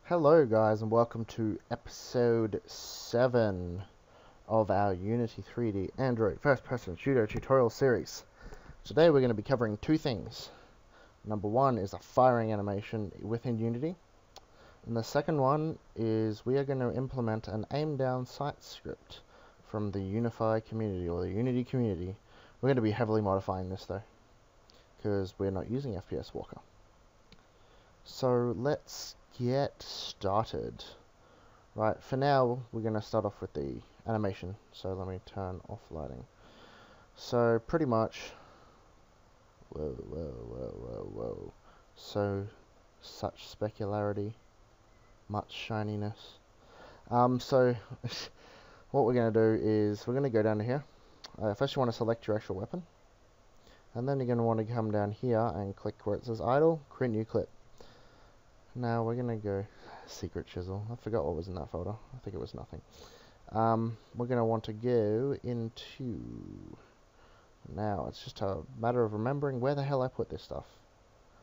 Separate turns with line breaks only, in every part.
Hello guys and welcome to episode 7 of our Unity 3D Android first-person shooter tutorial series. Today we're going to be covering two things. Number one is a firing animation within Unity, and the second one is we are going to implement an aim down sight script from the Unify community or the Unity community. We're going to be heavily modifying this though, because we're not using FPS Walker. So let's get started. Right, for now we're going to start off with the animation, so let me turn off lighting. So pretty much, whoa, so such specularity, much shininess. So what we're going to do is we're going to go down to here. First you want to select your actual weapon, and then you're going to want to come down here and click where it says idle, create new clip. Now we're going to go secret chisel. I forgot what was in that folder. I think it was nothing. We're going to want to go into... Now, it's just a matter of remembering where the hell I put this stuff.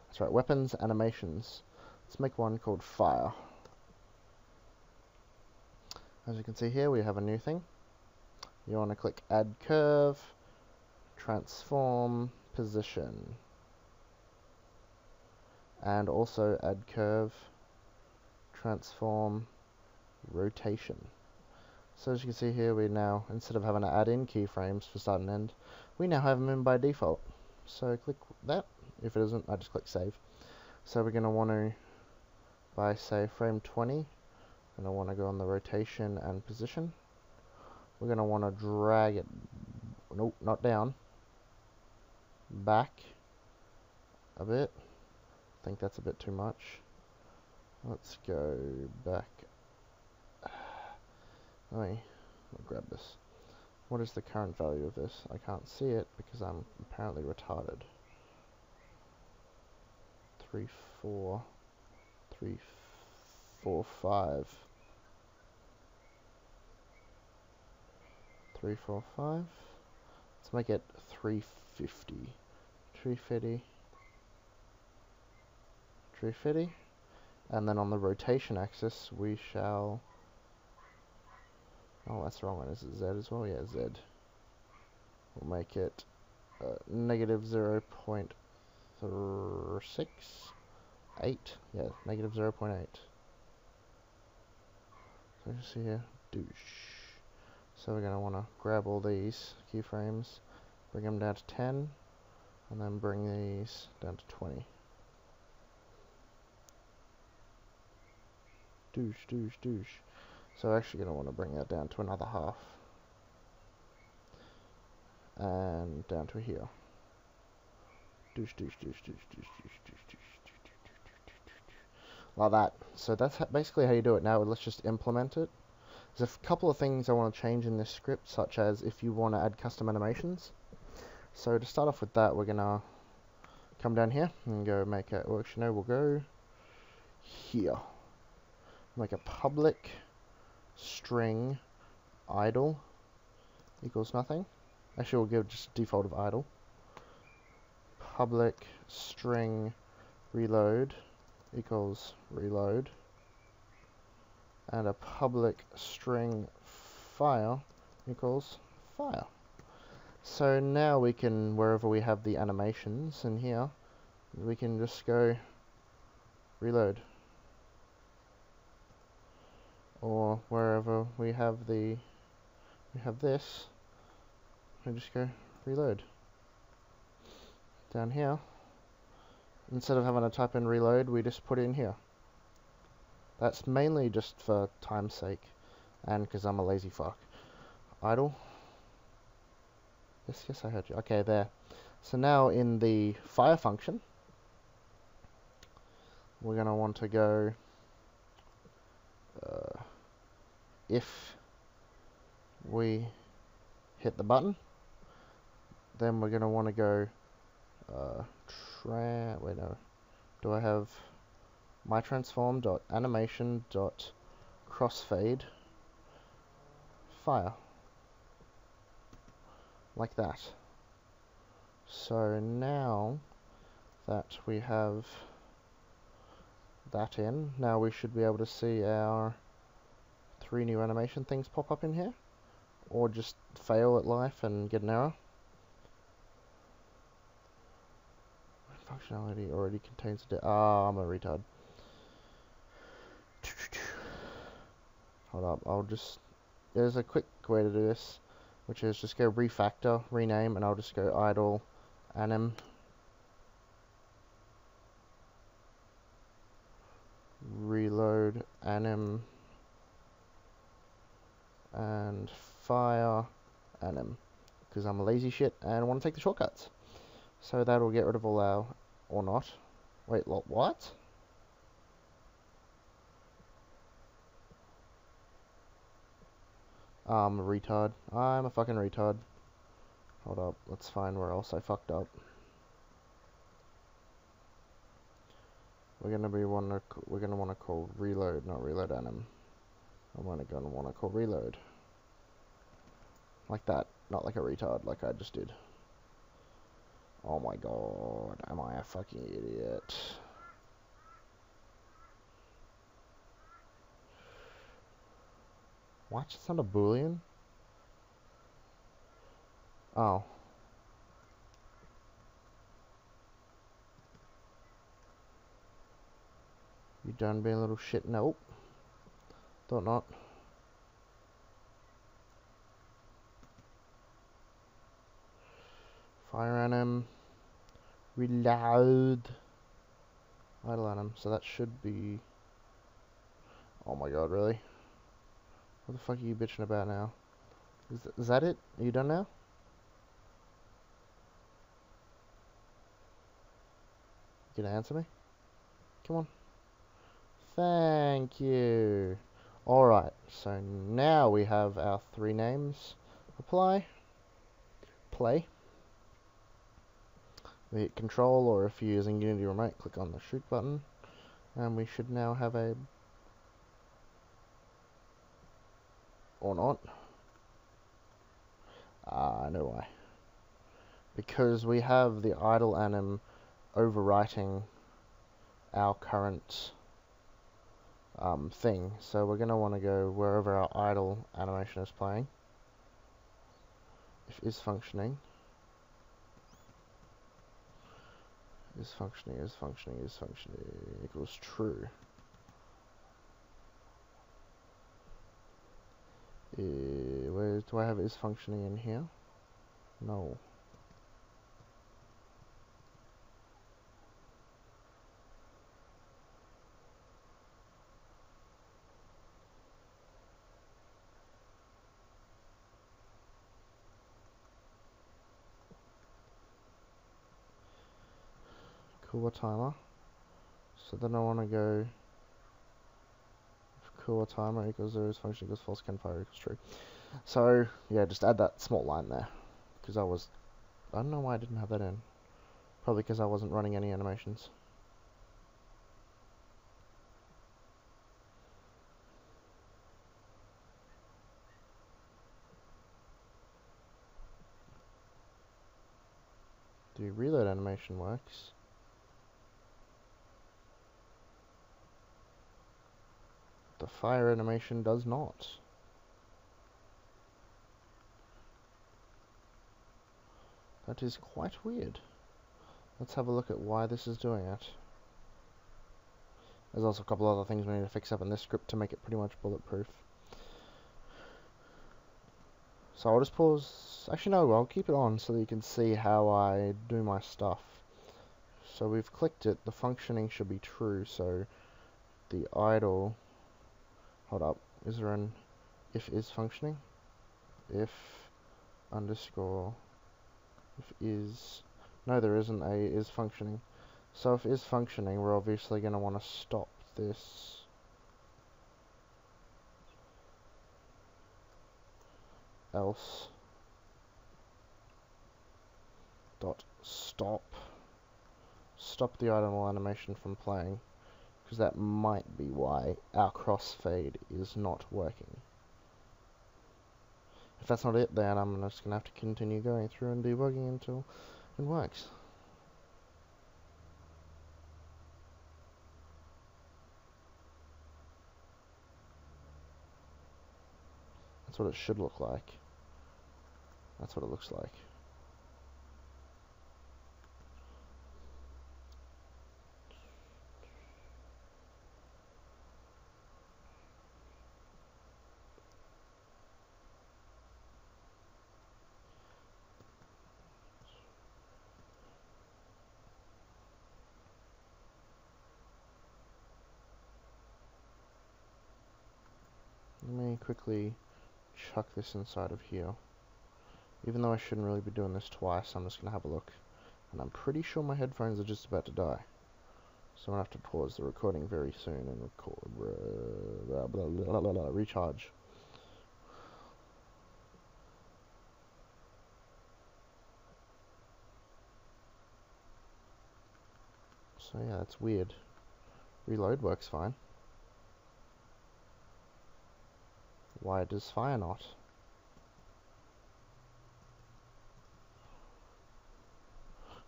That's right, weapons, animations. Let's make one called fire. As you can see here, we have a new thing. You want to click add curve, transform, position. And also add curve, transform, rotation. So as you can see here, we now, instead of having to add in keyframes for start and end, we now have them in by default. So click that. If it isn't, I just click save. So we're going to want to, by say frame 20, we're going to want to go on the rotation and position. We're going to want to drag it, nope, not down, back a bit. I think that's a bit too much. Let's go back. Let me grab this. What is the current value of this? I can't see it because I'm apparently retarded. 3, 4, 3, 4, 5. 3, 4, 5. Let's make it 350. 350. 350. And then on the rotation axis, we shall... Oh, that's the wrong one. Is it Z as well? Yeah, Z. We'll make it negative 0.68. Yeah, negative 0.8. So you see here, douche. So we're going to want to grab all these keyframes, bring them down to 10, and then bring these down to 20. Douche, douche, douche. So we're actually going to want to bring that down to another half. And down to here. Douche, douche, douche, douche, douche, douche, douche, douche, like that. So that's basically how you do it. Now let's just implement it. There's a couple of things I want to change in this script, such as if you want to add custom animations. So to start off with that, we're going to come down here and go make a, well, actually no, we'll go here. Make a public string idle equals nothing. Actually, we'll give just default of idle. Public string reload equals reload. And a public string fire equals fire. So now we can, wherever we have the animations in here, we can just go reload. Or wherever we have the, we have this, we just go reload. Down here, instead of having to type in reload, we just put it in here. That's mainly just for time's sake, and because I'm a lazy fuck. Idle. Yes, I heard you. Okay, there. So now in the fire function, we're going to want to go if we hit the button, then we're going to want to go wait, no. Do I have my transform.animation.crossfade fire, like that. So now that we have that in. Now we should be able to see our 3 new animation things pop up in here, or just fail at life and get an error. Functionality already contains I'm a retard. Hold up, there's a quick way to do this, which is just go refactor, rename, and I'll just go idle anim reload anim and fire anim, because I'm a lazy shit and I want to take the shortcuts. So that'll get rid of all our, or not. Wait, what? I'm a retard. I'm a fucking retard. Hold up, let's find where else I fucked up. We're gonna want to call reload, not reload anim. I'm gonna want to call reload. Like that, not like a retard, like I just did. Oh my god, am I a fucking idiot? What? It's not a boolean? Oh. You done being a little shit? Nope. Thought not. Fire anim. Reload. Idle anim. So that should be... Oh my god, really? What the fuck are you bitching about now? Is that it? Are you done now? You gonna answer me? Come on. Thank you. Alright, so now we have our 3 names. Apply. Play. We hit control, or if you're using Unity Remote, click on the shoot button. And we should now have a... Or not. I know why. Because we have the idle anim overwriting our current thing. So we're going to want to go wherever our idle animation is playing. If is functioning. Is functioning equals true. Where do I have is functioning in here? No. Cooler timer. So then I want to go cooler timer equals 0 is function equals false campfire equals true. So yeah, just add that small line there, because I don't know why I didn't have that in. Probably because I wasn't running any animations. The reload animation works. The fire animation does not. That is quite weird. Let's have a look at why this is doing it. There's also a couple other things we need to fix up in this script to make it pretty much bulletproof. So I'll just pause. Actually no, I'll keep it on so that you can see how I do my stuff. So we've clicked it, the functioning should be true, so the idle... Hold up, is there an if is functioning? If underscore if is... No, there isn't a is functioning. So if is functioning, we're obviously going to want to stop this. Else dot stop the idle animation from playing, because that might be why our crossfade is not working. If that's not it, then I'm just going to have to continue going through and debugging until it works. That's what it should look like. That's what it looks like. Let me quickly chuck this inside of here. Even though I shouldn't really be doing this twice, I'm just going to have a look. And I'm pretty sure my headphones are just about to die. So I'm going to have to pause the recording very soon and recharge. So yeah, that's weird. Reload works fine. Why does fire not?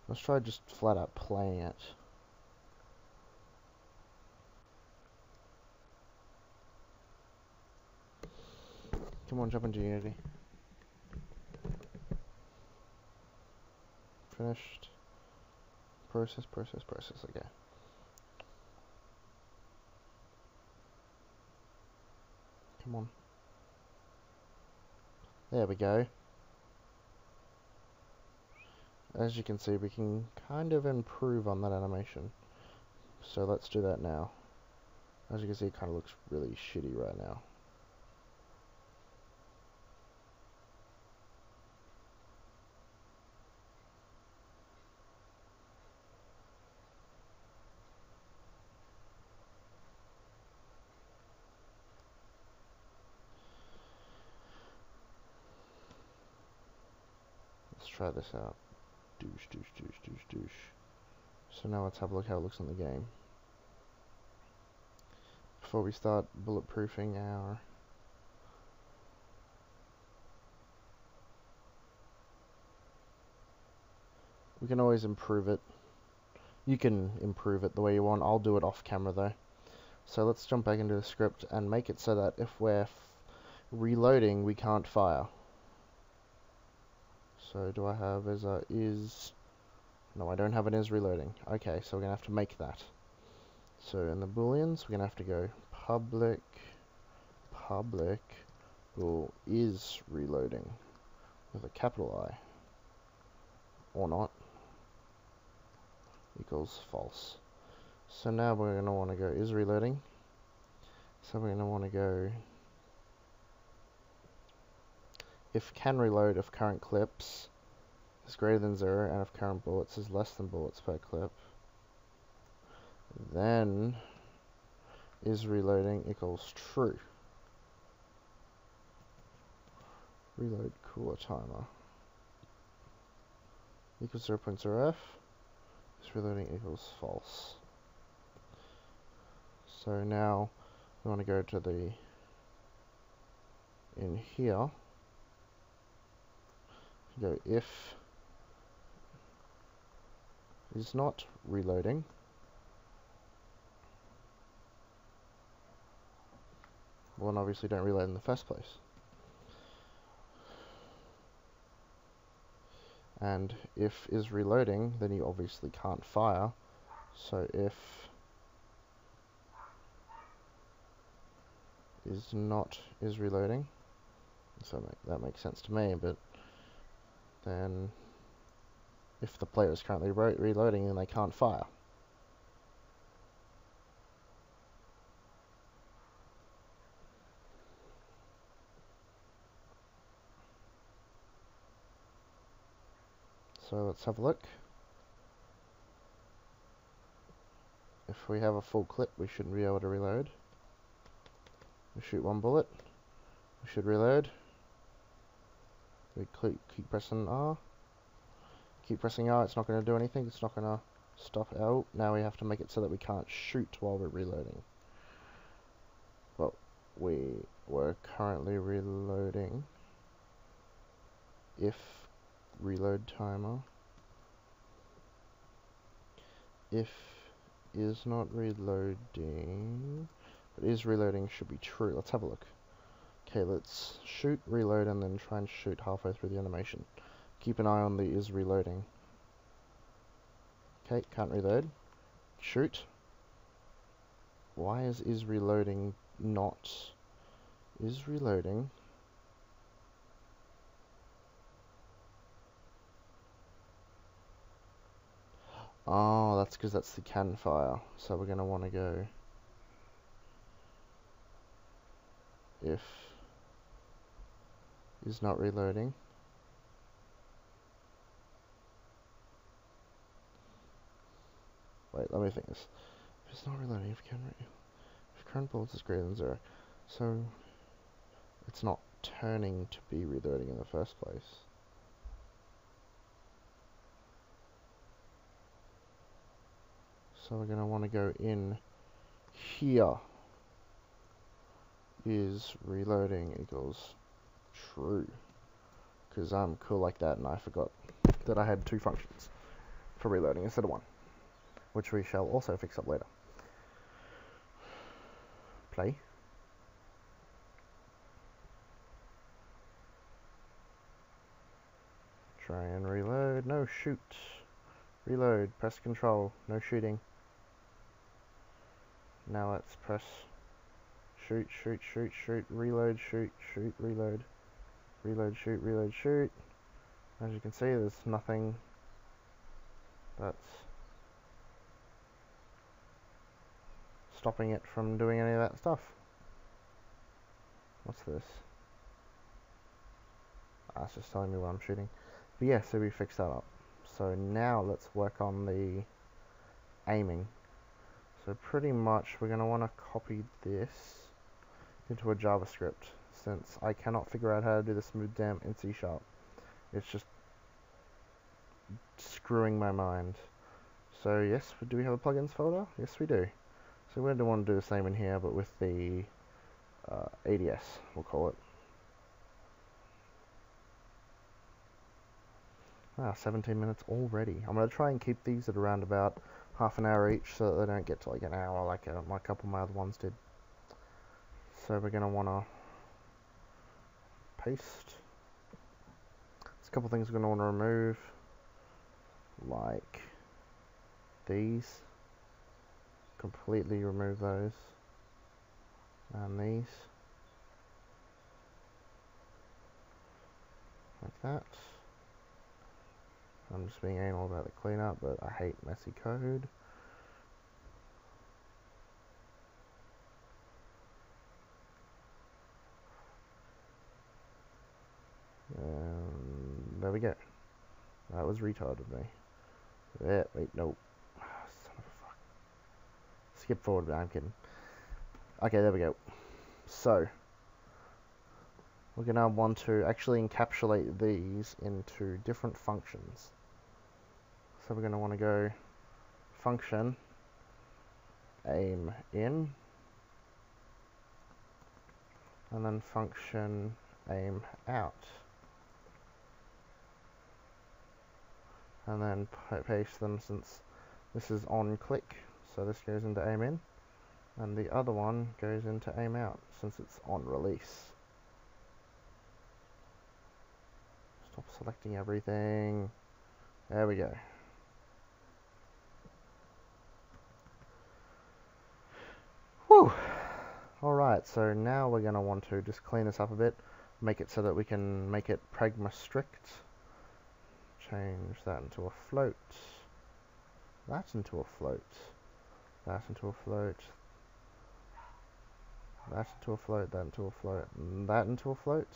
Let's try just flat out playing it. Come on, jump into Unity. Finished. Process, okay. Come on. There we go. As you can see, we can kind of improve on that animation. So let's do that now. As you can see, it kind of looks really shitty right now. Let's try this out. Douche, douche, douche, douche, douche. So now let's have a look how it looks in the game. Before we start bulletproofing our... We can always improve it. You can improve it the way you want. I'll do it off camera though. So let's jump back into the script and make it so that if we're reloading, we can't fire. So do I have is... No, I don't have an is reloading. Okay, so we're going to have to make that. So in the booleans, we're going to have to go public bool is reloading with a capital I, or not, equals false. So now we're going to want to go is reloading. So we're going to want to go if can reload of current clips is greater than 0 and if current bullets is less than bullets per clip, then is reloading equals true. Reload cooler timer equals 0.0f. Is reloading equals false. So now we want to go to the in here. Go if is not reloading. Well, and obviously don't reload in the first place. And if is reloading, then you obviously can't fire. So if is reloading, so that makes sense to me, but then if the player is currently reloading, then they can't fire. So let's have a look. If we have a full clip, we shouldn't be able to reload. We shoot one bullet, we should reload. We keep pressing R. Keep pressing R, it's not going to do anything, it's not going to stop. Oh, now we have to make it so that we can't shoot while we're reloading. Well, we were currently reloading. If reload timer, if is not reloading, but is reloading should be true. Let's have a look. Okay, let's shoot, reload, and then try and shoot halfway through the animation. Keep an eye on the is reloading. Okay, can't reload. Shoot. Why is reloading not... Is reloading... Oh, that's because that's the can file. So we're going to want to go... If... is not reloading. Wait, let me think this. If it's not reloading, if current bullets is greater than 0, so it's not turning to be reloading in the first place. So we're going to want to go in here. Is reloading equals true. Because I'm cool like that and I forgot that I had 2 functions for reloading instead of 1. Which we shall also fix up later. Play. Try and reload. No, shoot. Reload. Press control. No shooting. Now let's press shoot, shoot, shoot, shoot, reload, shoot, shoot, reload. Reload, shoot, reload, shoot. As you can see, there's nothing that's stopping it from doing any of that stuff. What's this? Ah, it's just telling me what I'm shooting. But yeah, so we fixed that up. So now let's work on the aiming. So pretty much we're going to want to copy this into a JavaScript, since I cannot figure out how to do the smooth damp in C#. It's just screwing my mind. So yes, do we have a plugins folder? Yes, we do. So we're going to want to do the same in here, but with the ADS, we'll call it. Wow, 17 minutes already. I'm going to try and keep these at around about half an hour each, so that they don't get to like an hour like a couple of my other ones did. So we're going to want to paste. There's a couple of things we're going to want to remove, like these. Completely remove those. And these. Like that. I'm just being anal about the cleanup, but I hate messy code. There we go. That was retarded of me. Yeah, wait, no. Son of a fuck. Skip forward, I'm kidding. Okay, there we go. So, we're going to want to actually encapsulate these into different functions. So we're going to want to go function aim in, and then function aim out. And then paste them, since this is on click, so this goes into aim in, and the other one goes into aim out, since it's on release. Stop selecting everything. There we go. Whew! Alright, so now we're going to want to just clean this up a bit, make it so that we can make it pragma strict. Change that into a float, that into a float, that into a float, that into a float, that into a float, and that into a float.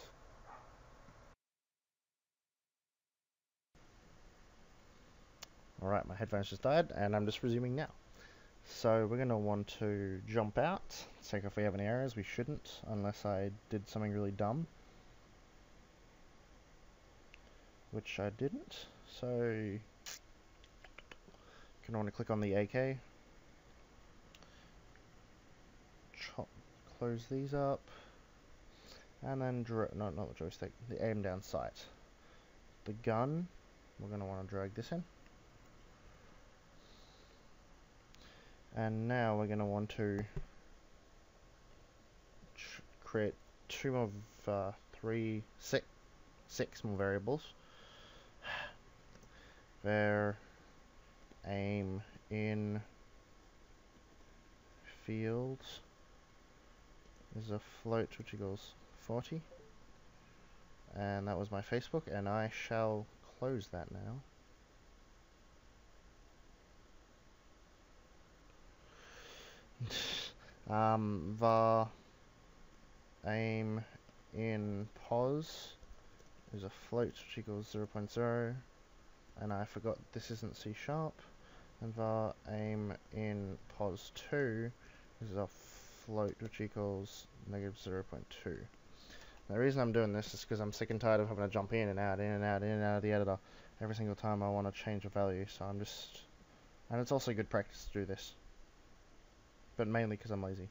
Alright, my headphones just died, and I'm just resuming now. So we're going to want to jump out, check if we have any errors. We shouldn't, unless I did something really dumb, which I didn't. So you're going to want to click on the AK, close these up, and then not the joystick, the aim down sight. The gun, we're going to want to drag this in. And now we're going to want to create two more, six more variables. Var aim in fields is a float which equals 40, and that was my Facebook, and I shall close that now. Var aim in pos is a float which equals 0.0, and I forgot this isn't C#, and var aim in pos2 is a float which equals negative 0.2. The reason I'm doing this is because I'm sick and tired of having to jump in and out of the editor every single time I want to change a value, so I'm just... And it's also good practice to do this, but mainly because I'm lazy,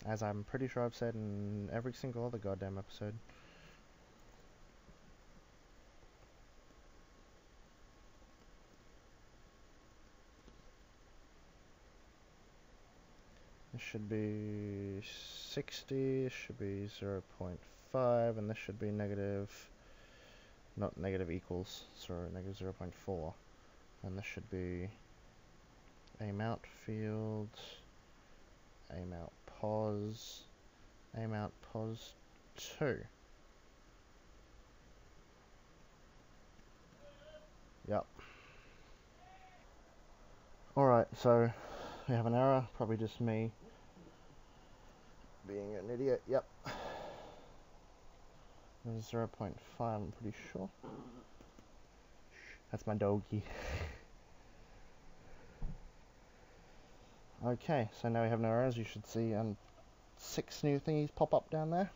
as I'm pretty sure I've said in every single other goddamn episode. This should be 60, this should be 0.5, and this should be negative, not negative equals, sorry, negative 0.4. And this should be aim out field, aim out pos, aim out pos 2. Yep. Alright, so we have an error, probably just me being an idiot. Yep. This is 0.5, I'm pretty sure. That's my doggy. Okay, so now we have no errors. You should see 6 new thingies pop up down there.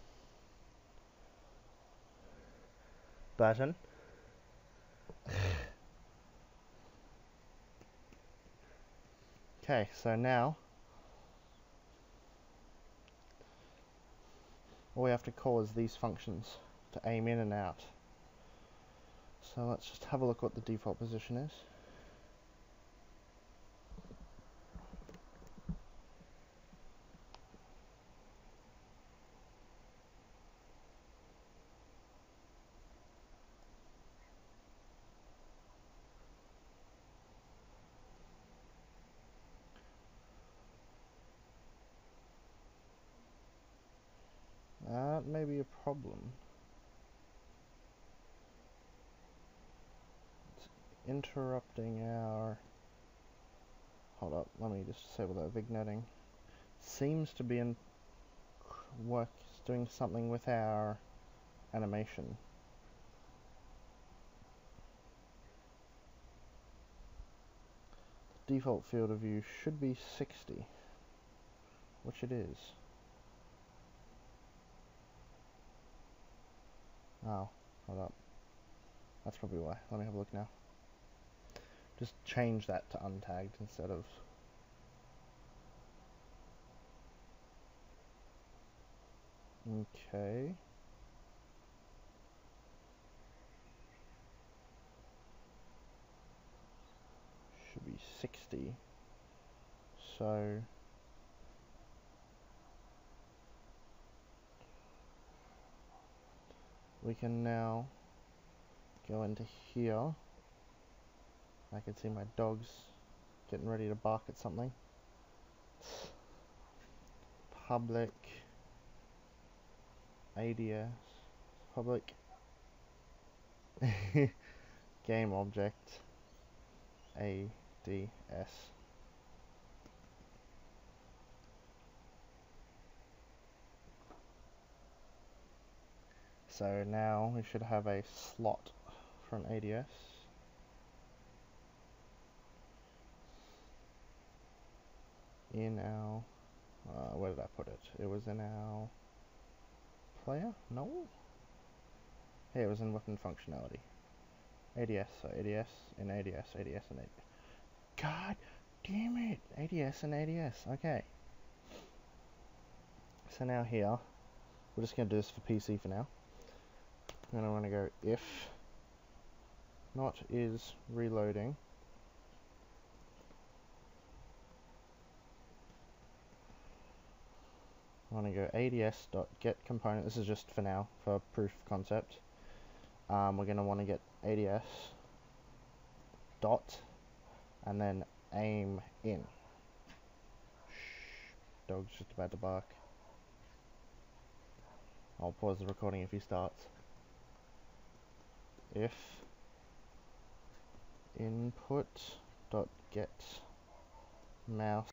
Button. Okay, so now all we have to call is these functions to aim in and out. So let's just have a look what the default position is. That may be a problem. It's interrupting our... Hold up, let me just disable that vignetting. Seems to be doing something with our animation. The default field of view should be 60, which it is. Oh, hold up. That's probably why. Let me have a look now. Just change that to untagged instead of... Okay. Should be 60. So... we can now go into here. I can see my dogs getting ready to bark at something. Public ADS, public game object ADS. So now we should have a slot for an ADS. In our, where did I put it? It was in our player? No? Here, it was in weapon functionality. ADS, so ADS, and ADS, ADS, and ADS. God damn it! ADS and ADS, okay. So now here, we're just going to do this for PC for now. And I'm going to go if not is reloading. want to go ads.get component. This is just for now, for proof of concept. We're going to want to get ads dot and then aim in. Shh, dog's just about to bark. I'll pause the recording if he starts. If input dot get mouse